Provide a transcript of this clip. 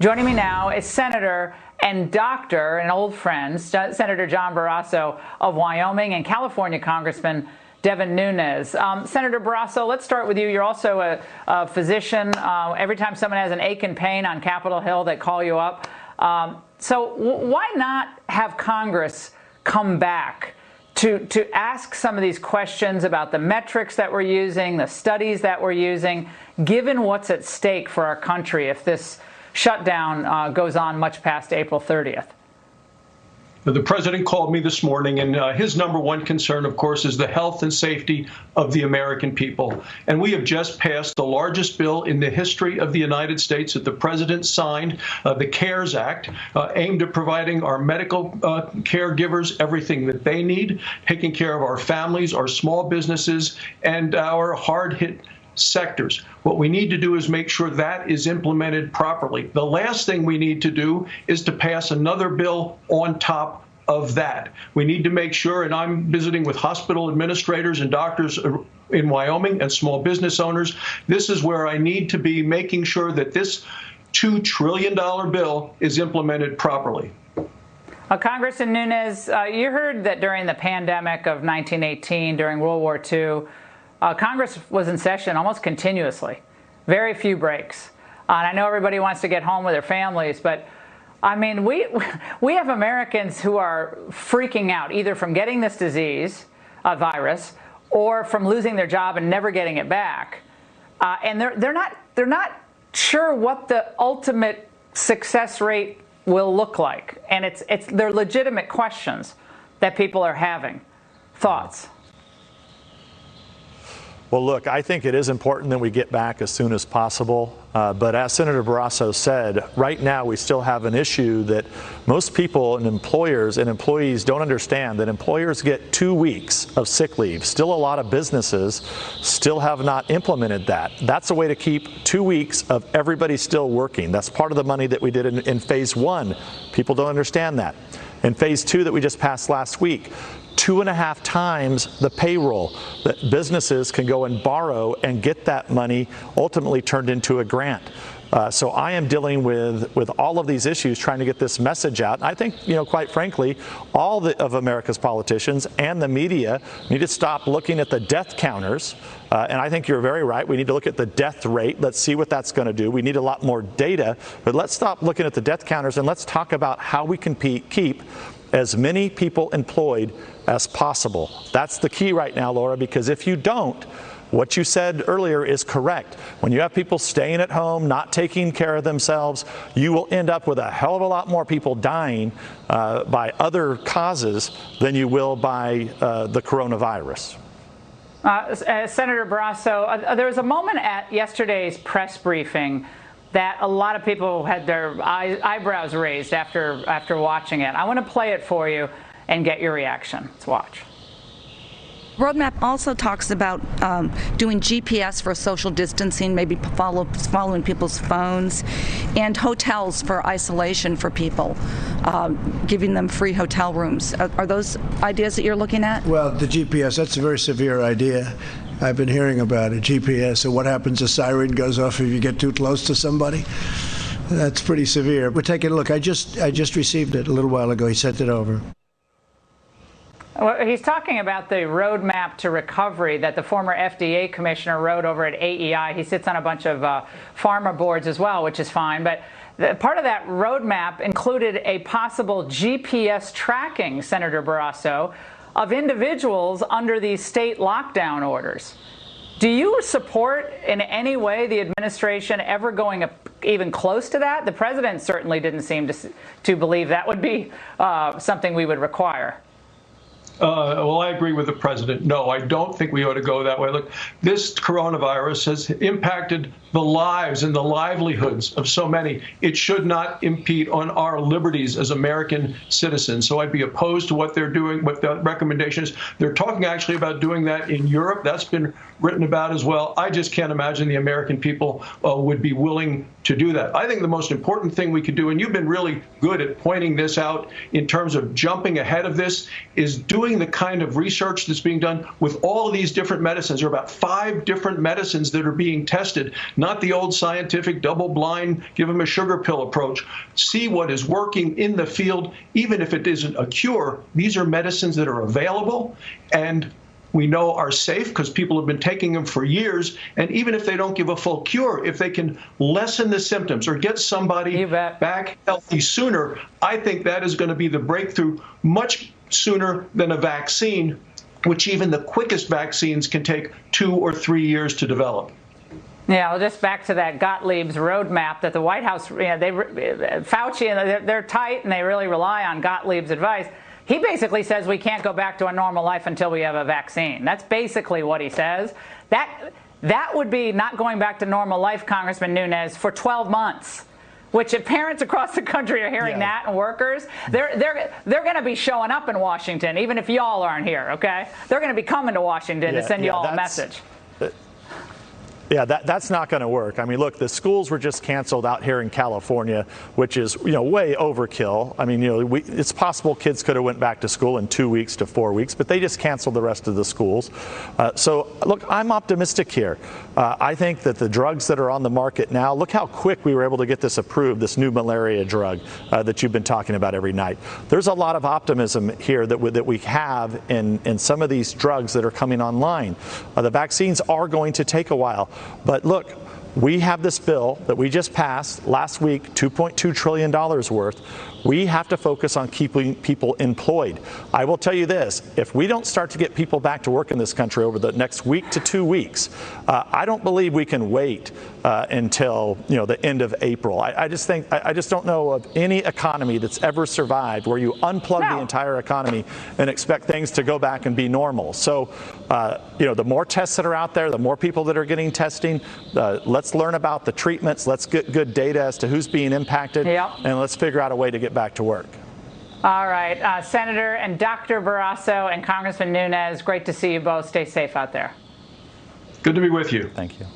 Joining me now is Senator and Doctor and old friend, Senator John Barrasso of Wyoming, and California Congressman Devin Nunes. Senator Barrasso, let's start with you. You're also a physician. Every time someone has an ache and pain on Capitol Hill, they call you up. So why not have Congress come back to ask some of these questions about the metrics that we're using, the studies that we're using, given what's at stake for our country if this shutdown goes on much past April 30th? The president called me this morning, and his number one concern, of course, is the health and safety of the American people. And we have just passed the largest bill in the history of the United States that the president signed, the CARES Act, aimed at providing our medical caregivers everything that they need, taking care of our families, our small businesses, and our hard-hit sectors. What we need to do is make sure that is implemented properly. The last thing we need to do is to pass another bill on top of that. We need to make sure, and I'm visiting with hospital administrators and doctors in Wyoming and small business owners, this is where I need to be making sure that this $2 trillion bill is implemented properly. Congressman Nunes, you heard that during the pandemic of 1918, during World War II, Congress was in session almost continuously, very few breaks. And I know everybody wants to get home with their families, but I mean, we have Americans who are freaking out either from getting this disease, virus, or from losing their job and never getting it back. And they're not sure what the ultimate success rate will look like. And they're legitimate questions that people are having. Thoughts? Well, look, I think it is important that we get back as soon as possible. But as Senator Barrasso said, right now we still have an issue that most people and employers and employees don't understand, that employers get 2 weeks of sick leave. Still a lot of businesses still have not implemented that. That's a way to keep 2 weeks of everybody still working. That's part of the money that we did in phase 1. People don't understand that. In phase 2 that we just passed last week, 2.5 times the payroll that businesses can go and borrow and get that money ultimately turned into a grant. So I am dealing with all of these issues, trying to get this message out. And I think, quite frankly, all of America's politicians and the media need to stop looking at the death counters. And I think you're very right. We need to look at the death rate. Let's see what that's going to do. We need a lot more data. But let's stop looking at the death counters and let's talk about how we can keep as many people employed as possible. That's the key right now, Laura, because if you don't, what you said earlier is correct. When you have people staying at home, not taking care of themselves, you will end up with a hell of a lot more people dying by other causes than you will by the coronavirus. Senator Barrasso, there was a moment at yesterday's press briefing that a lot of people had their eyebrows raised after watching it. I want to play it for you and get your reaction. Let's watch. Roadmap also talks about doing GPS for social distancing, maybe following people's phones, and hotels for isolation for people, giving them free hotel rooms. Are those ideas that you're looking at? Well, the GPS, that's a very severe idea. I've been hearing about it, GPS. So what happens? A siren goes off if you get too close to somebody? That's pretty severe. But take a look. I just received it a little while ago. He sent it over. Well, he's talking about the roadmap to recovery that the former FDA commissioner wrote over at AEI. He sits on a bunch of pharma boards as well, which is fine. But part of that roadmap included a possible GPS tracking, Senator Barrasso, of individuals under these state lockdown orders. Do you support in any way the administration ever going even close to that? The president certainly didn't seem to believe that would be something we would require. Well, I agree with the president. No, I don't think we ought to go that way. Look, this coronavirus has impacted the lives and the livelihoods of so many. It should not impede on our liberties as American citizens. So I'd be opposed to what they're doing, what the recommendations. They're talking actually about doing that in Europe. That's been written about as well. I just can't imagine the American people would be willing to do that. I think the most important thing we could do, and you've been really good at pointing this out in terms of jumping ahead of this, is doing the kind of research that's being done with all of these different medicines. There are about 5 different medicines that are being tested not the old scientific double-blind, give them a sugar pill approach. See what is working in the field, even if it isn't a cure. These are medicines that are available and we know are safe because people have been taking them for years. And even if they don't give a full cure, if they can lessen the symptoms or get somebody back healthy sooner, I think that is going to be the breakthrough much sooner than a vaccine, which even the quickest vaccines can take 2 or 3 years to develop. Yeah, well, just back to that Gottlieb's roadmap that the White House, Fauci, and they're tight and they really rely on Gottlieb's advice. He basically says we can't go back to a normal life until we have a vaccine. That's basically what he says. That would be not going back to normal life, Congressman Nunes, for 12 months. Which if parents across the country are hearing that and workers, they're going to be showing up in Washington, even if y'all aren't here, okay? They're going to be coming to Washington to send y'all a message. Yeah, that's not going to work. I mean, look, the schools were just canceled out here in California, which is, way overkill. I mean, it's possible kids could have went back to school in 2 weeks to 4 weeks, but they just canceled the rest of the schools. So, look, I'm optimistic here. I think that the drugs that are on the market now, look how quick we were able to get this approved, this new malaria drug that you've been talking about every night. There's a lot of optimism here that we have in some of these drugs that are coming online. The vaccines are going to take a while. But look, we have this bill that we just passed last week, $2.2 trillion worth. We have to focus on keeping people employed. I will tell you this, if we don't start to get people back to work in this country over the next week to 2 weeks, I don't believe we can wait until the end of April. I just don't know of any economy that's ever survived where you unplug the entire economy and expect things to go back and be normal. So, the more tests that are out there, the more people that are getting testing, let's learn about the treatments, let's get good data as to who's being impacted, and let's figure out a way to get back to work. All right, Senator and Dr. Barrasso and Congressman Nunes, great to see you both. Stay safe out there. Good to be with you. Thank you.